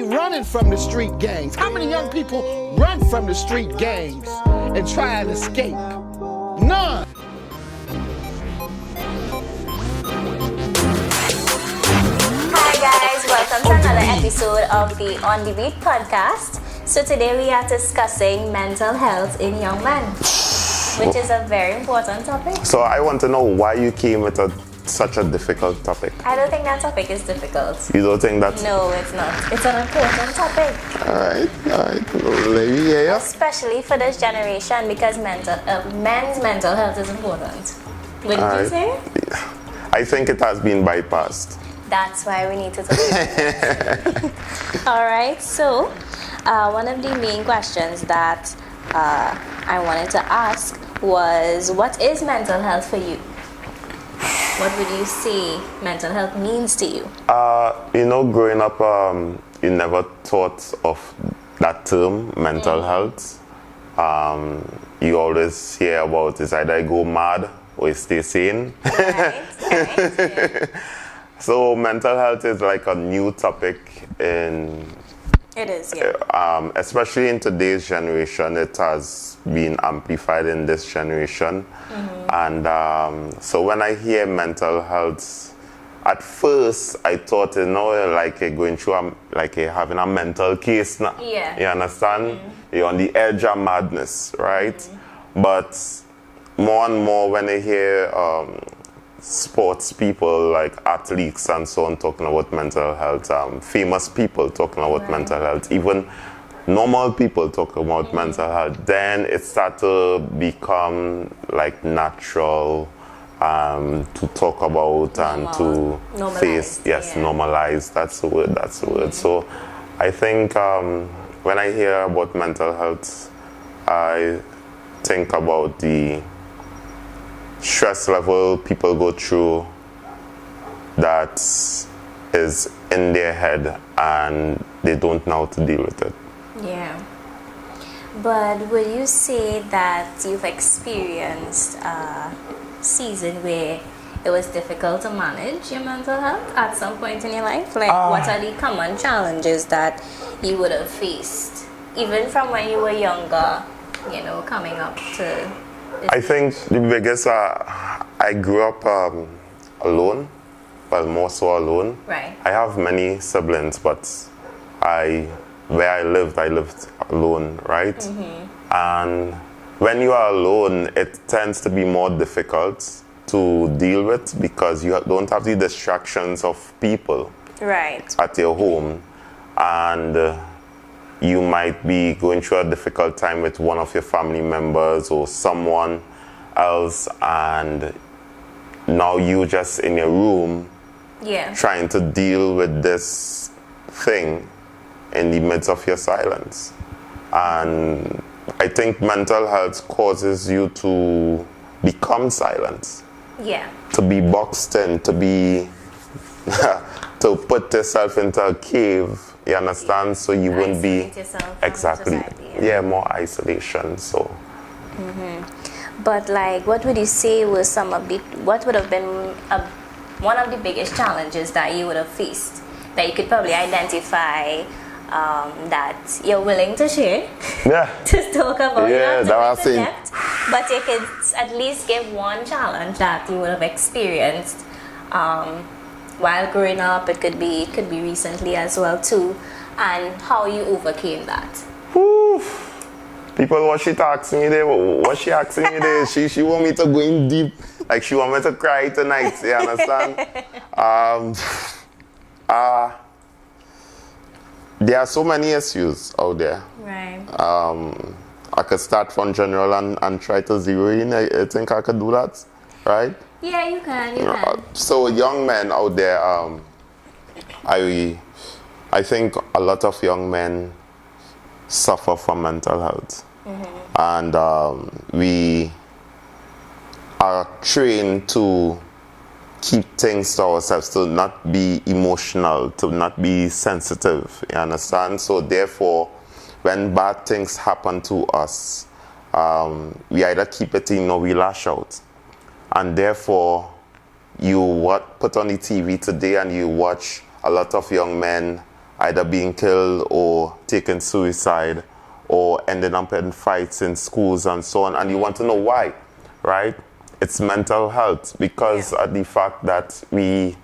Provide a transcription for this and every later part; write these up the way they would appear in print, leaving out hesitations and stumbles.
running from the street gangs? How many young people run from the street gangs and try and escape? None. Hi guys, welcome to another episode of the On the Beat podcast. So today we are discussing mental health in young men, which is a very important topic. So I want to know why you came with such a difficult topic. I don't think that topic is difficult. You don't think that's... No, it's not. It's an important topic. Alright. Let me hear you. Especially for this generation because men's mental health is important. Wouldn't you say? I think it has been bypassed. That's why we need to talk about it. Alright, so one of the main questions that I wanted to ask was, what is mental health for you? What would you say mental health means to you? Growing up, you never thought of that term, mental health. You always hear about it's either I go mad or I stay sane. Right. So mental health is like a new topic It is, yeah. Especially in today's generation. It has been amplified in this generation. And so when I hear mental health, at first I thought, like going through, having a mental case now. Yeah. You understand? You're on the edge of madness, right? But more and more when I hear sports people like athletes and so on talking about mental health, famous people talking about mental health, even normal people talking about mental health, then it starts to become like natural to talk about and to face. Normalize. That's the word. So I think when I hear about mental health, I think about the stress level people go through that is in their head and they don't know how to deal with it. Yeah. But would you say that you've experienced a season where it was difficult to manage your mental health at some point in your life? Like, what are the common challenges that you would have faced, even from when you were younger, coming up to... I think the biggest, I grew up alone, well, more so alone. Right. I have many siblings, but where I lived alone, right? And when you are alone, it tends to be more difficult to deal with because you don't have the distractions of people at your home. And you might be going through a difficult time with one of your family members or someone else, and now you just in your room trying to deal with this thing in the midst of your silence. And I think mental health causes you to become silent. Yeah. To be boxed in, to be to put yourself into a cave, you understand? So you wouldn't be exactly society, more isolation. So but like, what would you say was what would have been one of the biggest challenges that you would have faced that you could probably identify that you're willing to share to talk about? But you could at least give one challenge that you would have experienced while growing up. It could be recently as well too, and how you overcame that. Oof. People, what she asking me there? What she asking me there? She want me to go in deep, like she want me to cry tonight. You understand? There are so many issues out there. Right. I could start from general and try to zero in. I think I could do that, right? Yeah, you can. So young men out there, I think a lot of young men suffer from mental health. And we are trained to keep things to ourselves, to not be emotional, to not be sensitive, you understand? So therefore, when bad things happen to us, we either keep it in or we lash out. And therefore, you put on the TV today and you watch a lot of young men either being killed or taking suicide or ending up in fights in schools and so on, and you want to know why, right? It's mental health, because of the fact that we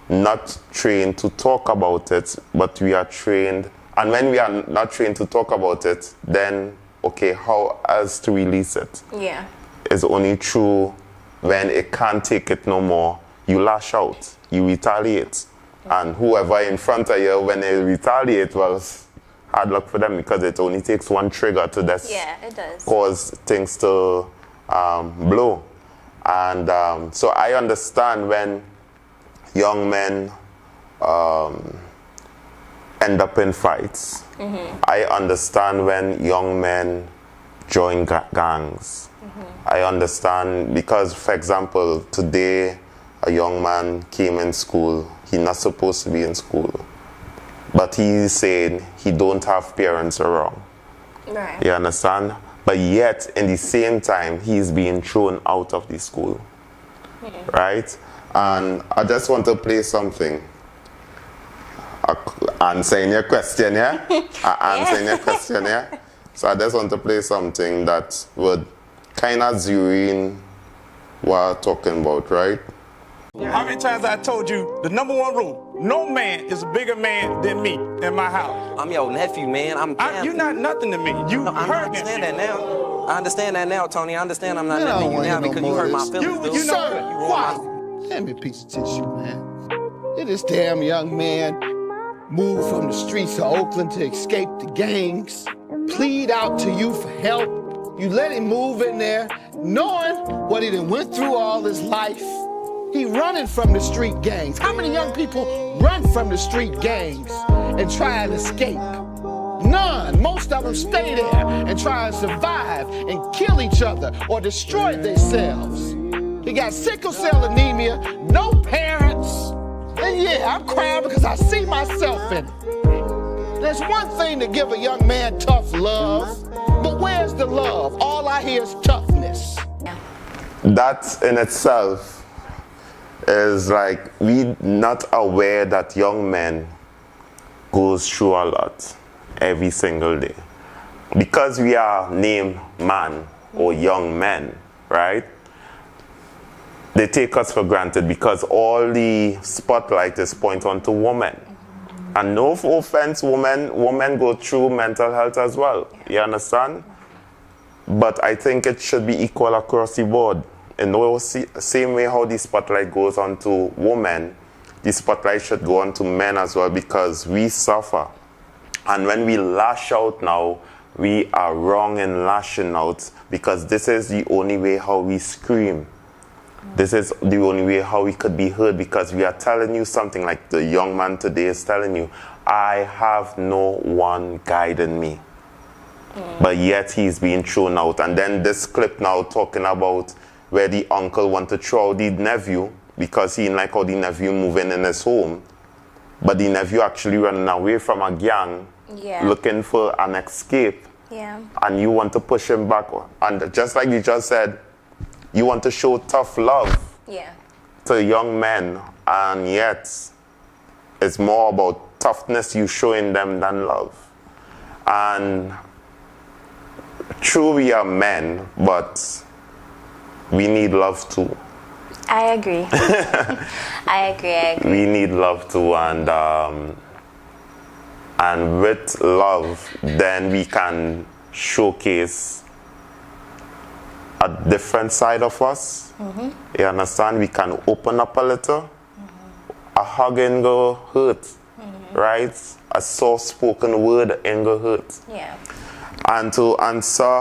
not trained to talk about it, but we are trained, and when we are not trained to talk about it, then okay, how else to release it? Yeah. It's only true when it can't take it no more, you lash out, you retaliate. And whoever in front of you, when they retaliate, well, hard luck for them, because it only takes one trigger to just it does. cause things to blow. And so I understand when young men end up in fights. I understand when young men join gangs. I understand because, for example, today a young man came in school. He's not supposed to be in school, but he's saying he don't have parents around. Right. You understand? But yet, in the same time, he's being thrown out of the school. Right? And I just want to play something. Answering your question, yeah? Answering your question, yeah? So I just want to play something that would kind of zero in what we're talking about, right? How many times I told you the number one rule, no man is a bigger man than me in my house. I'm your nephew, man. You're not nothing to me. You I hurt understand me. that now. I understand that now, Tony. I understand I'm not Man, I don't nephew wanna now hear no because more you hurt of my this. feelings, dude. You know Sir, quiet. Hand me a piece of tissue, man. Did this damn young man move from the streets of Oakland to escape the gangs, plead out to you for help? You let him move in there, knowing what he done went through all his life. He running from the street gangs. How many young people run from the street gangs and try and escape? None. Most of them stay there and try and survive and kill each other or destroy themselves. He got sickle cell anemia, no parents. And yeah, I'm crying because I see myself in it. There's one thing to give a young man tough love, but where's the love? All I hear is toughness. That in itself is like we not aware that young men goes through a lot every single day. Because we are named man or young men, right? They take us for granted because all the spotlight is point on to women. And no offense, women go through mental health as well. You understand? But I think it should be equal across the board. In the same way how the spotlight goes on to women, the spotlight should go on to men as well, because we suffer. And when we lash out now, we are wrong in lashing out, because this is the only way how we scream. This is the only way how we could be heard, because we are telling you something like the young man today is telling you, I have no one guiding me. But yet he's being thrown out. And then this clip now talking about where the uncle want to throw out the nephew because he didn't like how the nephew moving in his home. But the nephew actually running away from a gang, looking for an escape. And you want to push him back. And just like you just said, you want to show tough love to young men. And yet, it's more about toughness you showing them than love. And true, we are men, but we need love too. I agree. I agree. We need love too, and with love, then we can showcase a different side of us. You understand? We can open up a little. A hug ain't go hurt, right? A soft-spoken word ain't go hurt. And to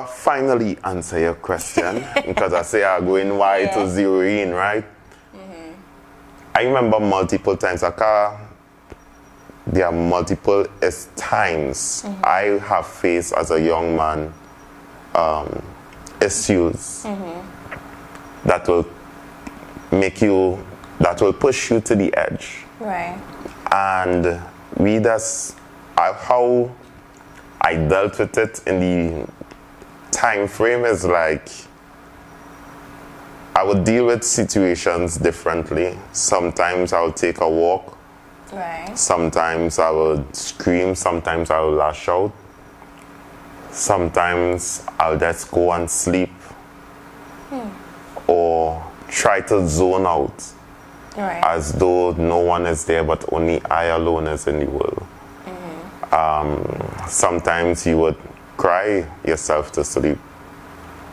finally answer your question, because I say I'm going wide to zero in, right? I remember multiple times, there are multiple times I have faced as a young man issues that will push you to the edge. Right. And how I dealt with it in the time frame is like, I would deal with situations differently. Sometimes I'll take a walk Right. Sometimes I would scream, sometimes I would lash out. Sometimes I'll just go and sleep or try to zone out Right. as though no one is there but only I alone is in the world. Sometimes you would cry yourself to sleep,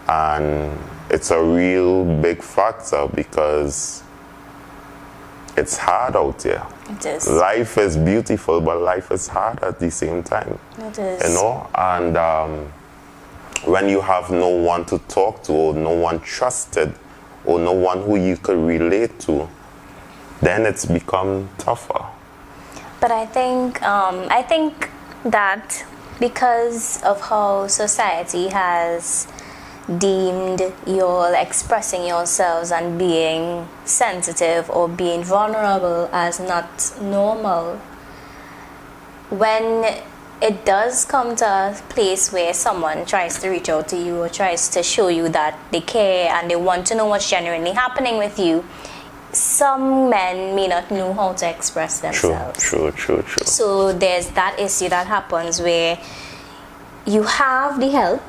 and it's a real big factor because it's hard out here. It is. Life is beautiful, but life is hard at the same time. It is. You know, and when you have no one to talk to, or no one trusted, or no one who you could relate to, then it's become tougher. But I think that because of how society has deemed your expressing yourselves and being sensitive or being vulnerable as not normal, when it does come to a place where someone tries to reach out to you or tries to show you that they care and they want to know what's genuinely happening with you, some men may not know how to express themselves. True. So there's that issue that happens where you have the help,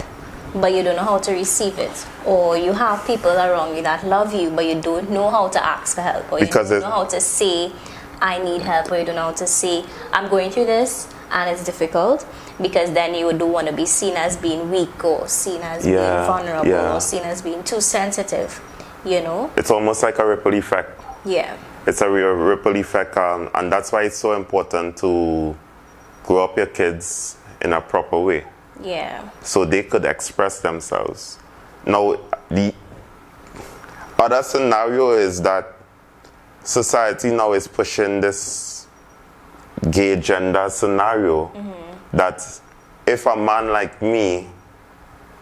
but you don't know how to receive it. Or you have people around you that love you, but you don't know how to ask for help. Or Because you don't know how to say, I need help. Or you don't know how to say, I'm going through this and it's difficult. Because then you don't want to be seen as being weak or seen as being vulnerable or seen as being too sensitive. You know? It's almost like a ripple effect. Yeah. It's a real ripple effect, and that's why it's so important to grow up your kids in a proper way. Yeah. So they could express themselves. Now, the other scenario is that society now is pushing this gay gender scenario that if a man like me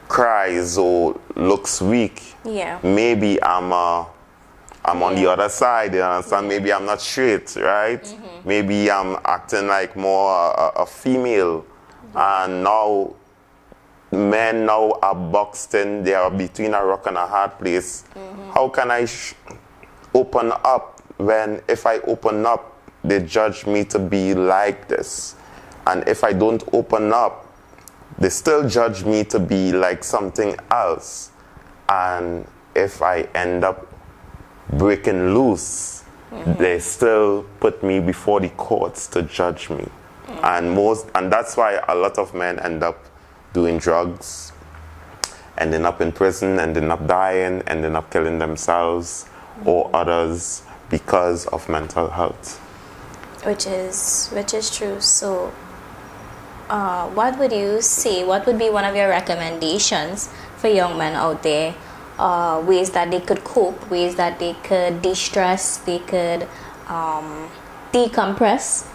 cries or looks weak, maybe I'm on the other side, you understand? Maybe I'm not straight, right? Maybe I'm acting like more a female. And now men now are boxed in, they are between a rock and a hard place. How can I open up when if I open up, they judge me to be like this? And if I don't open up, they still judge me to be like something else. And if I end up breaking loose, they still put me before the courts to judge me. And that's why a lot of men end up doing drugs, ending up in prison, ending up dying, ending up killing themselves or others because of mental health. Which is true. So what would you say, what would be one of your recommendations for young men out there, ways that they could cope, ways that they could de-stress, they could decompress,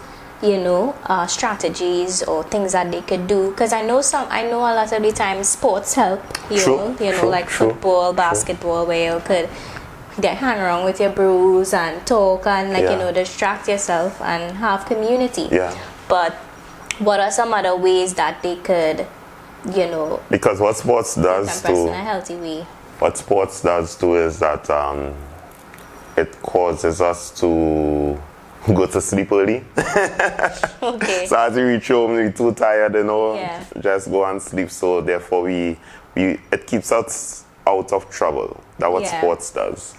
you know, strategies or things that they could do? Because I know a lot of the time sports help, like football, basketball, where you could hang around with your bros and talk and distract yourself and have community. But what are some other ways that they could, because what sports does in a healthy way? What sports does too is that it causes us to go to sleep early. Okay. So as we reach home, we're too tired, just go and sleep. So therefore, it keeps us out of trouble. That's what sports does.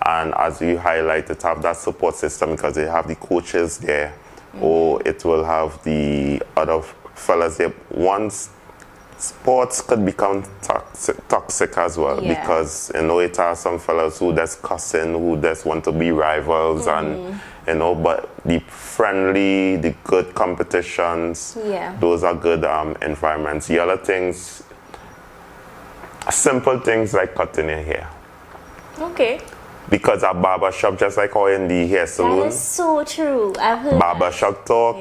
And as you highlight, it have that support system because they have the coaches there, or it will have the other fellas there. Once sports could become toxic as well, because it has some fellas who just cussing, who just want to be rivals, and but the friendly, the good competitions, those are good environments. The other things, simple things like cutting your hair. Okay. Because a barber shop, just like how in the hair salon, that is so true. I've heard barber shop talk,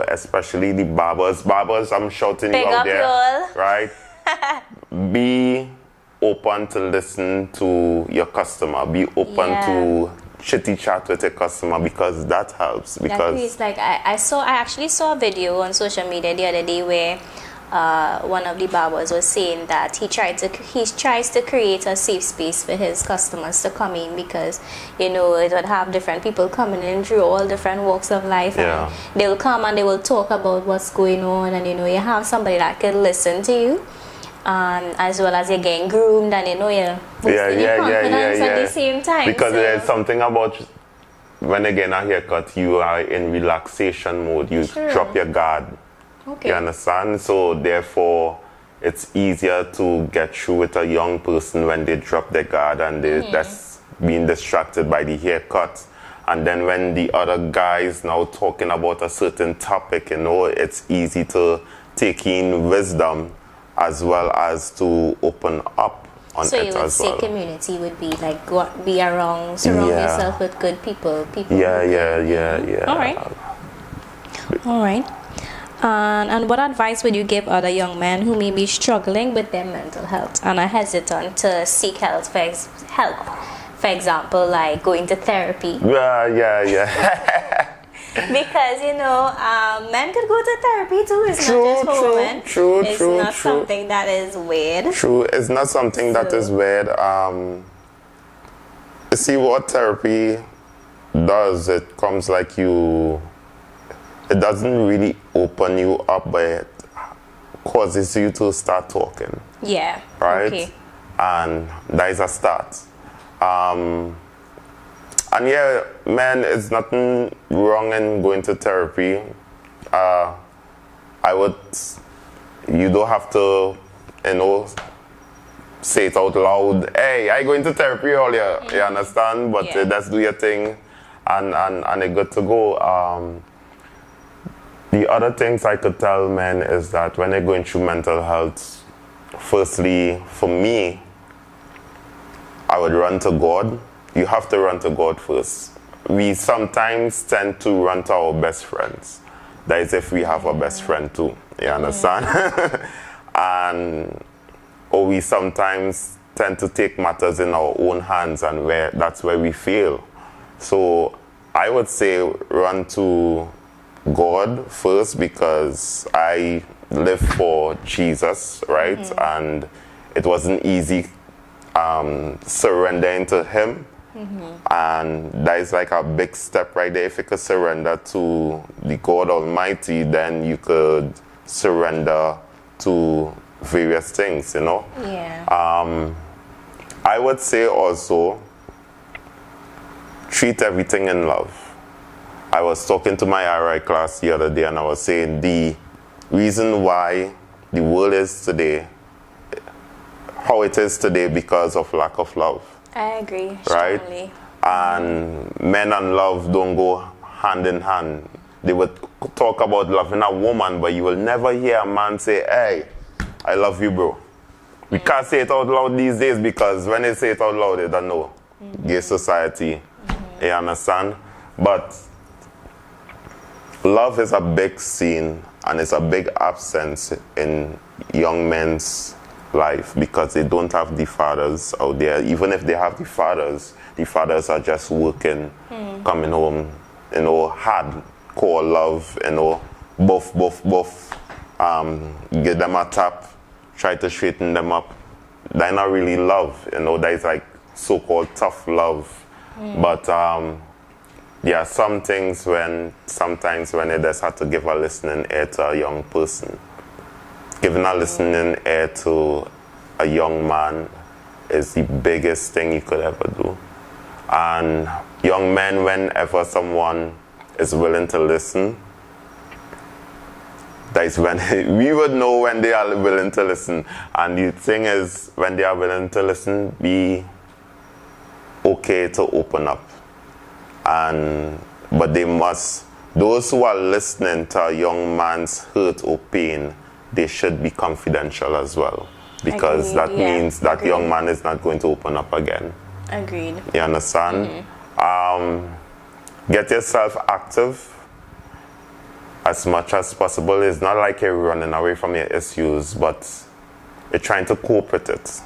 especially the barbers, I'm shouting you out there, right? Be open to listen to your customer. Be open to chitty chat with your customer, because that helps. Because I actually saw a video on social media the other day where one of the barbers was saying that he tries to create a safe space for his customers to come in, because it would have different people coming in through all different walks of life, and they will come and they will talk about what's going on, and you have somebody that can listen to you, as well as you're getting groomed, and you're boosting your confidence at the same time. Because there's something about when you get a haircut, you are in relaxation mode. You drop your guard. Okay. You understand? So therefore, it's easier to get through with a young person when they drop their guard and they that's being distracted by the haircut. And then when the other guys now talking about a certain topic, it's easy to take in wisdom as well as to open up on so it you would as say well. community would be like be around, surround yourself with good people. Yeah. All right. And what advice would you give other young men who may be struggling with their mental health and are hesitant to seek help? For example, like going to therapy. Yeah. Because men could go to therapy too. It's not just for women. It's not something that is weird. True, it's not something that is weird. See what therapy does. It comes like it doesn't really open you up, but it causes you to start talking. Yeah. Right? Okay. And that is a start. And yeah, man, it's nothing wrong in going to therapy. You don't have to, say it out loud. Hey, I going to therapy earlier. You understand? But let's do your thing, and it's good to go. The other things I could tell men is that when they're going through mental health, firstly, for me, I would run to God. You have to run to God first. We sometimes tend to run to our best friends. That is if we have a best friend too. You understand? Or we sometimes tend to take matters in our own hands, and that's where we fail. So I would say run to God first, because I live for Jesus, right? And it wasn't easy surrendering to Him. And that is like a big step right there. If you could surrender to the God Almighty, then you could surrender to various things, Yeah. I would say also treat everything in love. I was talking to my RI class the other day, and I was saying the reason why the world is today how it is today because of lack of love. I agree. Right? Strongly. And men and love don't go hand in hand. They would talk about loving a woman, but you will never hear a man say, hey, I love you, bro. We can't say it out loud these days, because when they say it out loud, they don't know. Gay society. You understand? But love is a big scene, and it's a big absence in young men's life, because they don't have the fathers out there. Even if they have the fathers are just working, coming home, hardcore love, buff, get them a tap, try to straighten them up. They're not really love, that is like so-called tough love. But there are some things sometimes when they just have to give a listening ear to a young person. Giving a listening ear to a young man is the biggest thing you could ever do. And young men, whenever someone is willing to listen, that is when we would know when they are willing to listen. And the thing is, when they are willing to listen, be okay to open up. But those who are listening to a young man's hurt or pain, they should be confidential as well, because that means that young man is not going to open up again. Agreed. You understand? Get yourself active as much as possible. It's not like you're running away from your issues, but you're trying to cope with it,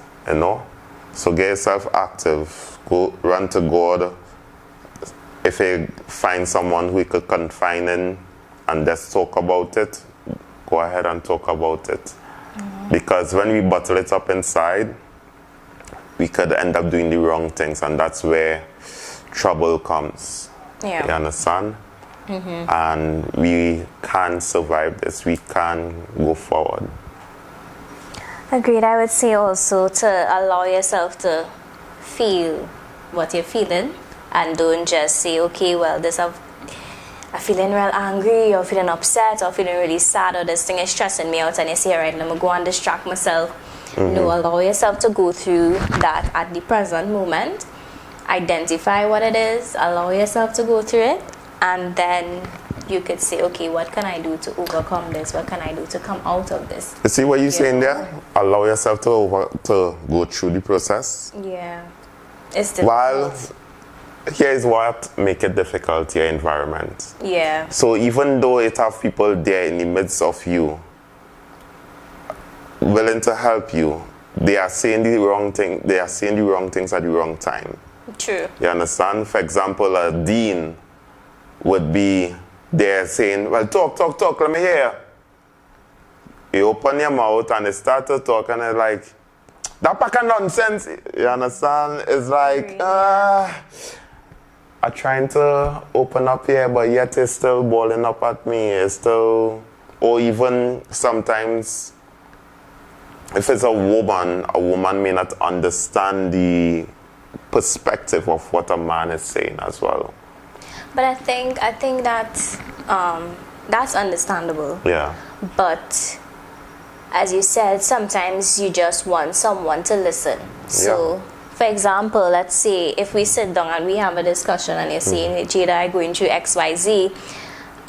So get yourself active. Go run to God. If you find someone who you could confine in and just talk about it, go ahead and talk about it. Because when we bottle it up inside, we could end up doing the wrong things, and that's where trouble comes. Yeah. You understand? And we can survive this. We can go forward. Agreed. I would say also to allow yourself to feel what you're feeling, and don't just say, okay, well, I'm feeling real angry, or feeling upset, or feeling really sad, or this thing is stressing me out, and you say, all right, let me go and distract myself. No, allow yourself to go through that at the present moment. Identify what it is, allow yourself to go through it, and then you could say, okay, what can I do to overcome this? What can I do to come out of this? You see what you're saying there? Allow yourself to go through the process. Yeah. It's difficult. While here's what make it difficult, your environment. Yeah. So even though it have people there in the midst of you, willing to help you, they are saying the wrong thing. They are saying the wrong things at the wrong time. True. You understand? For example, a dean would be there saying, well, talk, let me hear. You open your mouth and they start to talk, and they're like, that pack of nonsense. You understand? It's like, I'm trying to open up here, but yet it's still balling up at me. It's still, or even sometimes, if it's a woman may not understand the perspective of what a man is saying as well. But I think that's understandable. Yeah. But as you said, sometimes you just want someone to listen. So, for example, let's say if we sit down and we have a discussion, and you're saying, hey, Jada, I'm going through XYZ.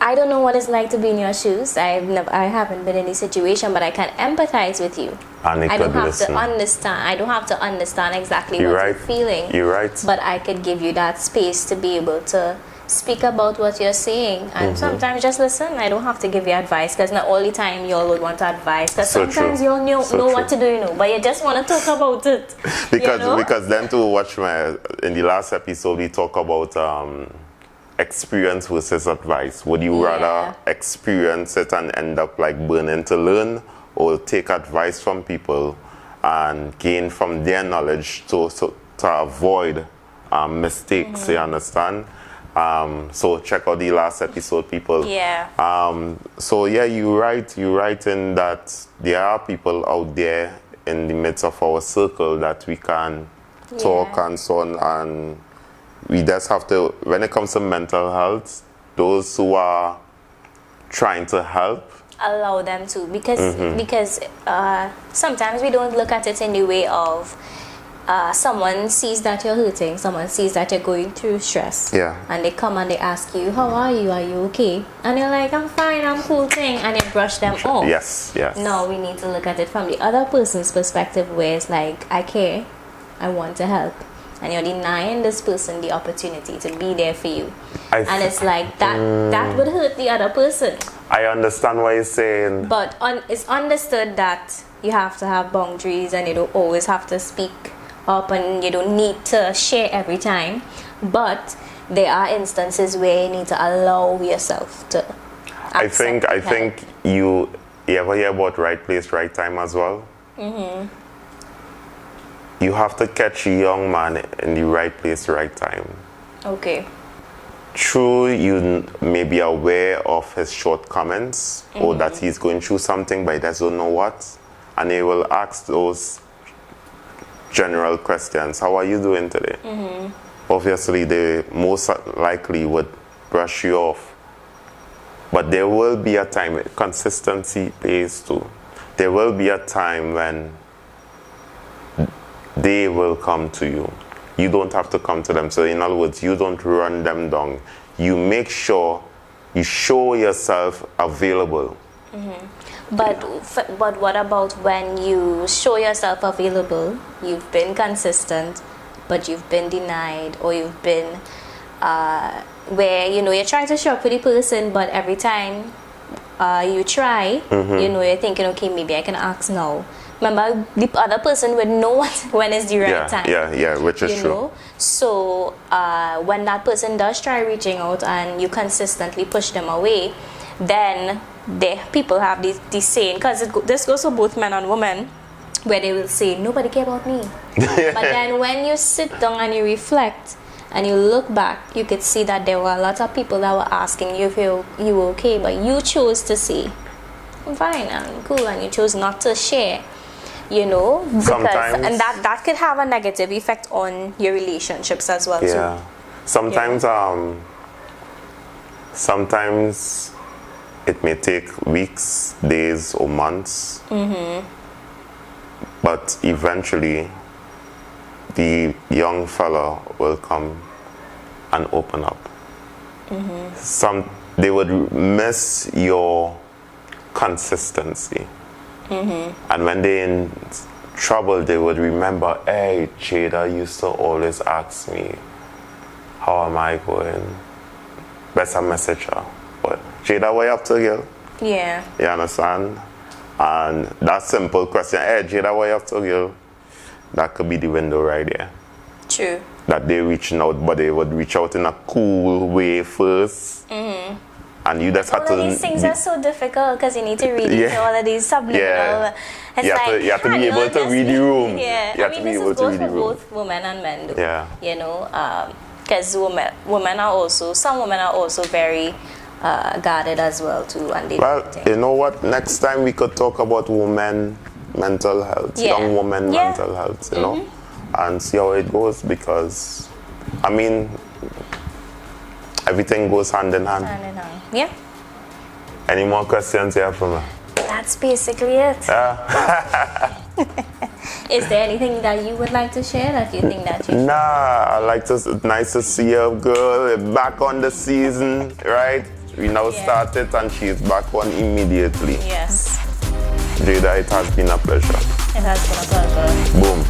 I don't know what it's like to be in your shoes. I haven't been in this situation, but I can empathize with you. And I don't have to understand. I don't have to understand exactly what you're feeling. You're right. But I could give you that space to be able to speak about what you're saying, and sometimes just listen. I don't have to give you advice, because not all the time you all would want advice, because sometimes you all know what to do, but you just want to talk about it. Because then to watch in the last episode we talk about experience versus advice. Would you rather experience it and end up like burning to learn, or take advice from people and gain from their knowledge to avoid mistakes? You understand? So check out the last episode, people. Yeah. So yeah, you're right in that there are people out there in the midst of our circle that we can talk and so on, and we just have to, when it comes to mental health, those who are trying to help, allow them to, because sometimes we don't look at it in the way of someone sees that you're hurting, someone sees that you're going through stress, and they come and they ask you, how are you okay? And you're like, I'm fine, I'm cool thing, and you brush them off. Yes. No, we need to look at it from the other person's perspective, where it's like, I care, I want to help, and you're denying this person the opportunity to be there for you. And it's like that would hurt the other person. I understand what you're saying, but it's understood that you have to have boundaries, and you don't always have to speak up, and you don't need to share every time, but there are instances where you need to allow yourself to I think you ever hear about right place, right time as well? You have to catch a young man in the right place, right time. Okay. True, you may be aware of his shortcomings, or that he's going through something, but he doesn't know what, and he will ask those general questions. How are you doing today? Obviously, they most likely would brush you off. But there will be a time, consistency pays too. There will be a time when they will come to you. You don't have to come to them. So in other words, you don't run them down. You make sure you show yourself available. But what about when you show yourself available, you've been consistent, but you've been denied, or you've been where you're trying to show up for the person, but every time you try, you're thinking, okay, maybe I can ask now. Remember, the other person would know when is the right time. Yeah, which is true. So when that person does try reaching out and you consistently push them away, then people have this saying, because this goes for both men and women, where they will say, nobody care about me. But then when you sit down and you reflect and you look back, you could see that there were a lot of people that were asking you if you were okay, but you chose to say, I'm fine, I'm cool, and you chose not to share. You know, because Sometimes, and that could have a negative effect on your relationships as well. yeah. Too. Sometimes, sometimes it may take weeks, days, or months. But eventually, the young fella will come and open up. They would miss your consistency. And when they're in trouble, they would remember, hey, Jada used to always ask me, how am I going? Better message her. But Jada, what you up to, girl? Yeah. You understand? And that simple question, hey, Jada, what you up to, girl? That could be the window right there. True. That they reaching out, but they would reach out in a cool way first. And you just had to... All of these things are so difficult because you need to read into all of these subliminal... Yeah. It's You have to be able to read the room. Yeah. You have to be able to read the room. Both women and men, though. Yeah. You know, because some women are also very guarded as well, too. And they Well, you know what? Next time we could talk about women mental health, young women mental health, you know, and see how it goes, because, I mean, everything goes hand in hand. Hand in hand. Yeah. Any more questions here from me? That's basically it. Yeah. Is there anything that you would like to share that you think that you should? Nah, nice to see you, girl. We're back on the season, right? We now started and she's back on immediately. Yes. Jada, it has been a pleasure. It has been a pleasure. Boom.